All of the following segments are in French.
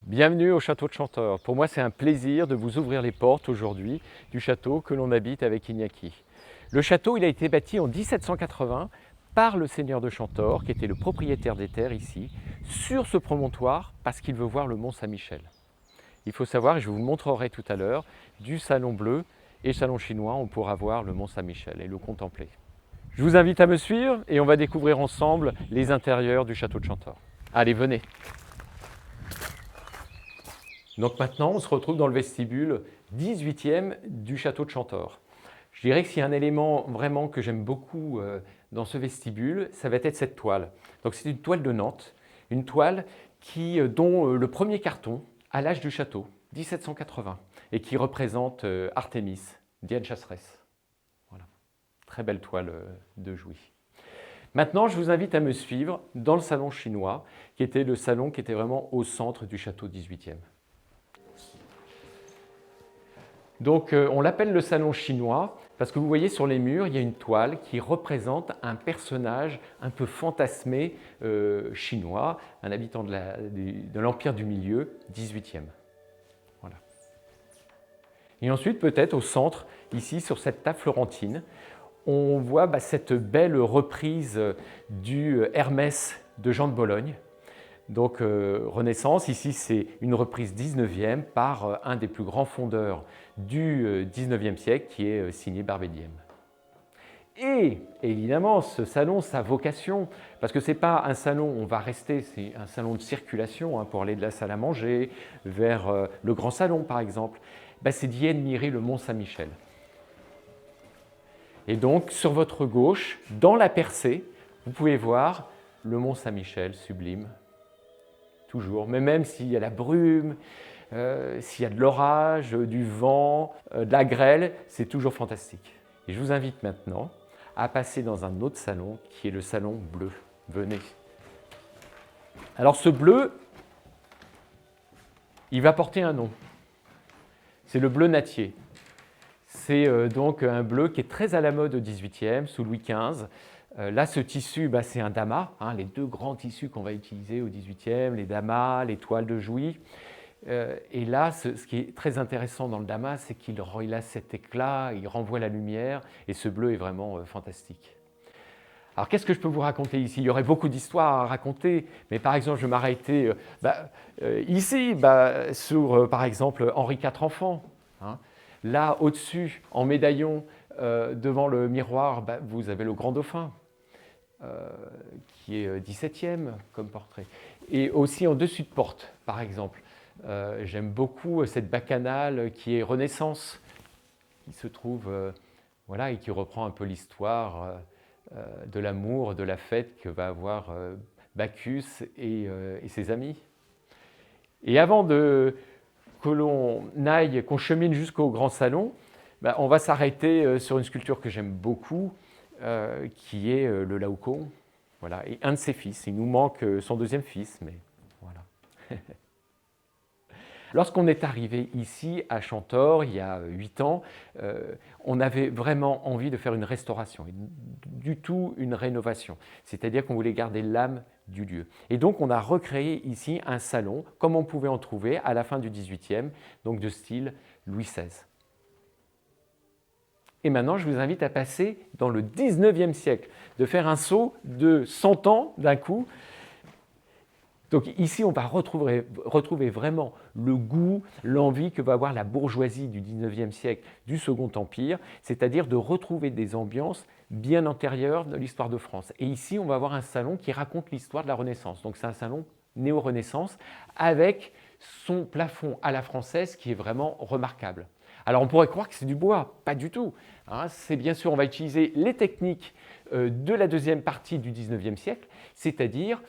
Bienvenue au château de Chantor. Pour moi, c'est un plaisir de vous ouvrir les portes aujourd'hui du château que l'on habite avec Iñaki. Le château, il a été bâti en 1780 par le seigneur de Chantor, qui était le propriétaire des terres ici, sur ce promontoire, parce qu'il veut voir le mont Saint-Michel. Il faut savoir, et je vous montrerai tout à l'heure, du salon bleu et salon chinois, on pourra voir le mont Saint-Michel et le contempler. Je vous invite à me suivre et on va découvrir ensemble les intérieurs du château de Chantor. Allez, venez! Donc maintenant, on se retrouve dans le vestibule 18e du château de Chantor. Je dirais que s'il y a un élément vraiment que j'aime beaucoup dans ce vestibule, ça va être cette toile. Donc c'est une toile de Nantes, une toile dont le premier carton à l'âge du château, 1780, et qui représente Artémis, Diane chasseresse. Voilà, très belle toile de Jouy. Maintenant, je vous invite à me suivre dans le salon chinois, qui était le salon qui était vraiment au centre du château 18e. Donc on l'appelle le salon chinois parce que vous voyez sur les murs, il y a une toile qui représente un personnage un peu fantasmé chinois, un habitant de l'Empire du Milieu, 18e. Voilà. Et ensuite, peut-être au centre, ici sur cette table florentine, on voit cette belle reprise du Hermès de Jean de Bologne. Donc Renaissance, ici c'est une reprise 19e par un des plus grands fondeurs du 19e siècle qui est signé Barbedienne. Et évidemment, ce salon, sa vocation, parce que ce n'est pas un salon où on va rester, c'est un salon de circulation pour aller de la salle à manger vers le grand salon par exemple, c'est d'y admirer le mont Saint-Michel. Et donc sur votre gauche, dans la percée, vous pouvez voir le mont Saint-Michel sublime. Toujours, mais même s'il y a la brume, s'il y a de l'orage, du vent, de la grêle, c'est toujours fantastique. Et je vous invite maintenant à passer dans un autre salon qui est le salon bleu. Venez. Alors ce bleu, il va porter un nom. C'est le bleu nattier. C'est donc un bleu qui est très à la mode au XVIIIe, sous Louis XV. Là, ce tissu, c'est un damas, les deux grands tissus qu'on va utiliser au XVIIIe, les damas, les toiles de Jouy. Et là, ce qui est très intéressant dans le damas, c'est qu'il a cet éclat, il renvoie la lumière, et ce bleu est vraiment fantastique. Alors, qu'est-ce que je peux vous raconter ici? Il y aurait beaucoup d'histoires à raconter, mais par exemple, je vais m'arrêter ici, sur, par exemple, Henri IV enfant. Là, au-dessus, en médaillon, devant le miroir, vous avez le Grand Dauphin, qui est 17e comme portrait. Et aussi en dessus de porte, par exemple. J'aime beaucoup cette bacchanale qui est Renaissance, qui se trouve, et qui reprend un peu l'histoire de l'amour, de la fête que va avoir Bacchus et ses amis. Et avant qu'on chemine jusqu'au grand salon, on va s'arrêter sur une sculpture que j'aime beaucoup, qui est le Laocoon, et un de ses fils. Il nous manque son deuxième fils, mais voilà. Lorsqu'on est arrivé ici à Chantor, il y a 8 ans, on avait vraiment envie de faire une restauration, du tout une rénovation. C'est-à-dire qu'on voulait garder l'âme du lieu. Et donc on a recréé ici un salon, comme on pouvait en trouver à la fin du XVIIIe, donc de style Louis XVI. Et maintenant, je vous invite à passer dans le XIXe siècle, de faire un saut de 100 ans d'un coup. Donc ici, on va retrouver vraiment le goût, l'envie que va avoir la bourgeoisie du XIXe siècle, du Second Empire, c'est-à-dire de retrouver des ambiances bien antérieures de l'histoire de France. Et ici, on va avoir un salon qui raconte l'histoire de la Renaissance. Donc c'est un salon néo-Renaissance avec son plafond à la française qui est vraiment remarquable. Alors on pourrait croire que c'est du bois, pas du tout. C'est bien sûr, on va utiliser les techniques de la deuxième partie du XIXe siècle, c'est-à-dire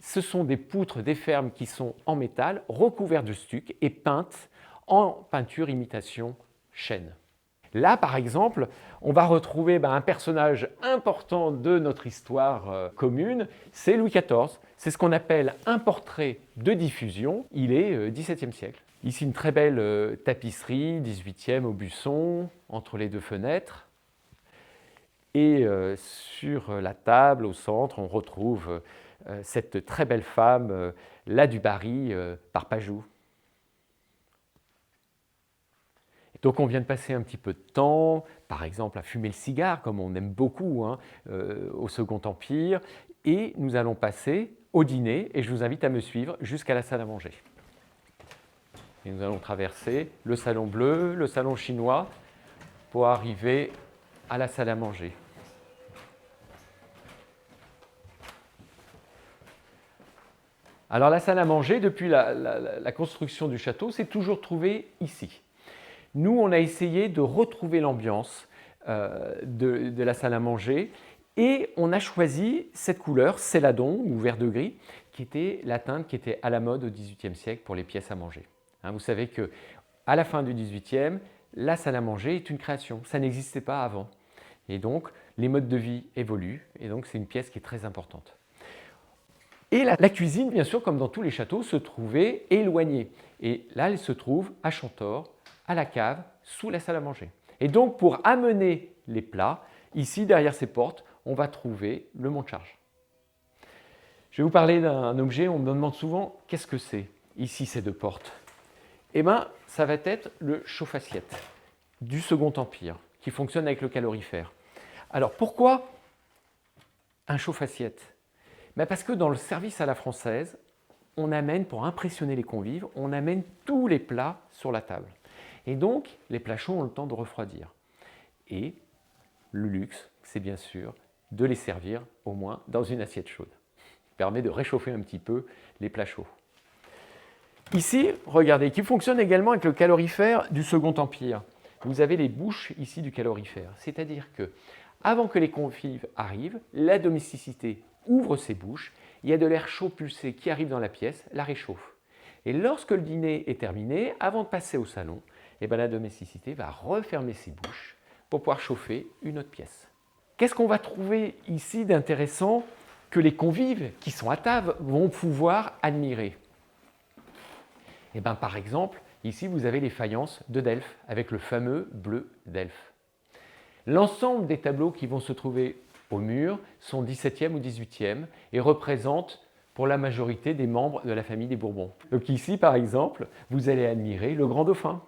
ce sont des poutres, des fermes qui sont en métal, recouvertes de stuc et peintes en peinture imitation chêne. Là, par exemple, on va retrouver un personnage important de notre histoire commune, c'est Louis XIV. C'est ce qu'on appelle un portrait de diffusion, il est XVIIe siècle. Ici, une très belle tapisserie, 18e au buisson, entre les deux fenêtres. Et sur la table, au centre, on retrouve cette très belle femme, la du Barry, par Pajou. Donc on vient de passer un petit peu de temps, par exemple à fumer le cigare, comme on aime beaucoup au Second Empire, et nous allons passer au dîner, et je vous invite à me suivre jusqu'à la salle à manger. Et nous allons traverser le salon bleu, le salon chinois, pour arriver à la salle à manger. Alors la salle à manger, depuis la construction du château, s'est toujours trouvée ici. Nous, on a essayé de retrouver l'ambiance de la salle à manger et on a choisi cette couleur, céladon ou vert de gris, qui était la teinte qui était à la mode au XVIIIe siècle pour les pièces à manger. Hein, vous savez qu'à la fin du XVIIIe, la salle à manger est une création, ça n'existait pas avant. Et donc, les modes de vie évoluent et donc c'est une pièce qui est très importante. Et la cuisine, bien sûr, comme dans tous les châteaux, se trouvait éloignée. Et là, elle se trouve à Chantor, à la cave, sous la salle à manger. Et donc, pour amener les plats, ici, derrière ces portes, on va trouver le monte-charge. Je vais vous parler d'un objet, on me demande souvent, qu'est-ce que c'est, ici, ces deux portes? Eh bien, ça va être le chauffe-assiette du Second Empire, qui fonctionne avec le calorifère. Alors, pourquoi un chauffe-assiette? Parce que dans le service à la française, on amène, pour impressionner les convives, on amène tous les plats sur la table. Et donc, les plats chauds ont le temps de refroidir. Et le luxe, c'est bien sûr de les servir au moins dans une assiette chaude. Ça permet de réchauffer un petit peu les plats chauds. Ici, regardez, qui fonctionne également avec le calorifère du Second Empire. Vous avez les bouches ici du calorifère. C'est-à-dire que, avant que les convives arrivent, la domesticité ouvre ses bouches, il y a de l'air chaud pulsé qui arrive dans la pièce, la réchauffe. Et lorsque le dîner est terminé, avant de passer au salon, la domesticité va refermer ses bouches pour pouvoir chauffer une autre pièce. Qu'est-ce qu'on va trouver ici d'intéressant que les convives qui sont à table vont pouvoir admirer? Par exemple, ici vous avez les faïences de Delphes avec le fameux bleu Delphes. L'ensemble des tableaux qui vont se trouver au mur sont 17e ou 18e et représentent pour la majorité des membres de la famille des Bourbons. Donc ici, par exemple, vous allez admirer le grand dauphin,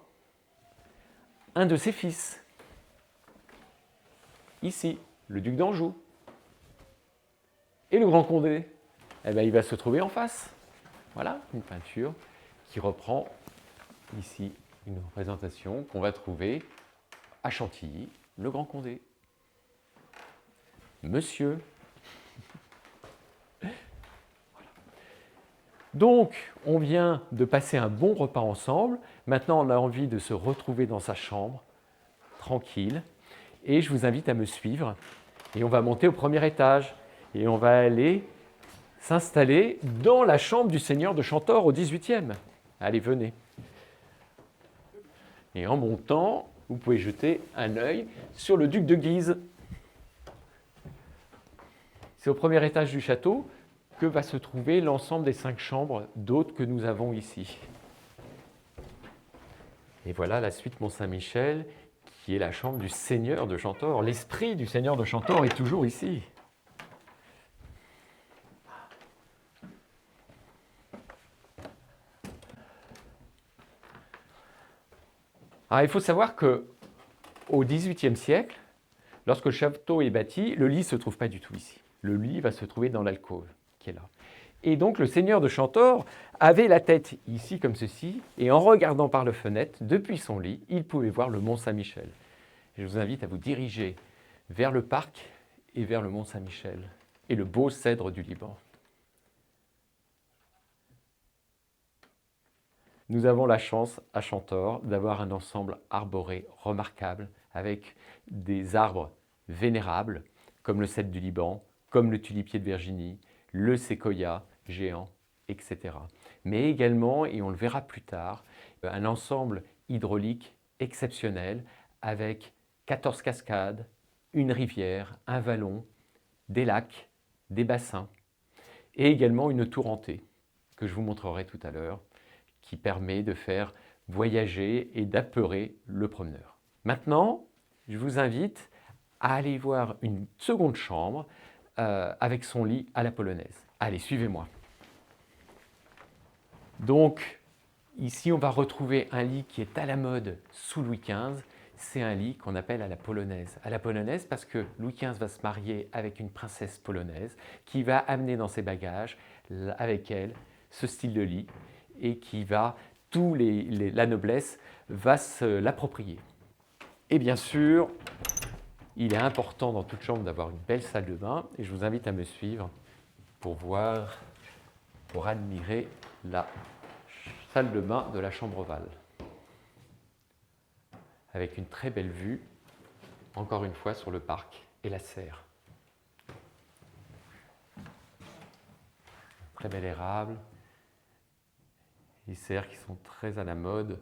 un de ses fils. Ici, le duc d'Anjou. Et le grand Condé, il va se trouver en face. Voilà, une peinture qui reprend ici une représentation qu'on va trouver à Chantilly, le grand Condé. Monsieur. Voilà. Donc, on vient de passer un bon repas ensemble. Maintenant, on a envie de se retrouver dans sa chambre, tranquille. Et je vous invite à me suivre. Et on va monter au premier étage. Et on va aller s'installer dans la chambre du seigneur de Chantor au XVIIIe. Allez, venez. Et en montant, vous pouvez jeter un œil sur le duc de Guise. C'est au premier étage du château que va se trouver l'ensemble des 5 chambres d'hôtes que nous avons ici. Et voilà la suite Mont-Saint-Michel, qui est la chambre du seigneur de Chantor. L'esprit du seigneur de Chantor est toujours ici. Alors, il faut savoir qu'au XVIIIe siècle, lorsque le château est bâti, le lit ne se trouve pas du tout ici. Le lit va se trouver dans l'alcôve qui est là. Et donc le seigneur de Chantor avait la tête ici comme ceci, et en regardant par la fenêtre, depuis son lit, il pouvait voir le mont Saint-Michel. Je vous invite à vous diriger vers le parc et vers le mont Saint-Michel et le beau cèdre du Liban. Nous avons la chance à Chantor d'avoir un ensemble arboré remarquable avec des arbres vénérables comme le cèdre du Liban, comme le tulipier de Virginie, le séquoia géant, etc. Mais également, et on le verra plus tard, un ensemble hydraulique exceptionnel avec 14 cascades, une rivière, un vallon, des lacs, des bassins et également une tour hantée que je vous montrerai tout à l'heure qui permet de faire voyager et d'apeurer le promeneur. Maintenant, je vous invite à aller voir une seconde chambre avec son lit à la polonaise. Allez, suivez-moi. Donc, Ici, on va retrouver un lit qui est à la mode sous Louis XV. C'est un lit qu'on appelle à la polonaise. À la polonaise parce que Louis XV va se marier avec une princesse polonaise qui va amener dans ses bagages avec elle ce style de lit et qui va, la noblesse va se l'approprier. Et bien sûr, il est important dans toute chambre d'avoir une belle salle de bain et je vous invite à me suivre pour admirer la salle de bain de la chambre ovale. Avec une très belle vue, encore une fois, sur le parc et la serre. Très bel érable, les serres qui sont très à la mode,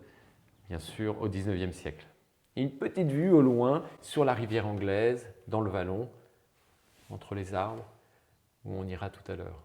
bien sûr, au XIXe siècle. Et une petite vue au loin sur la rivière anglaise, dans le vallon, entre les arbres, où on ira tout à l'heure.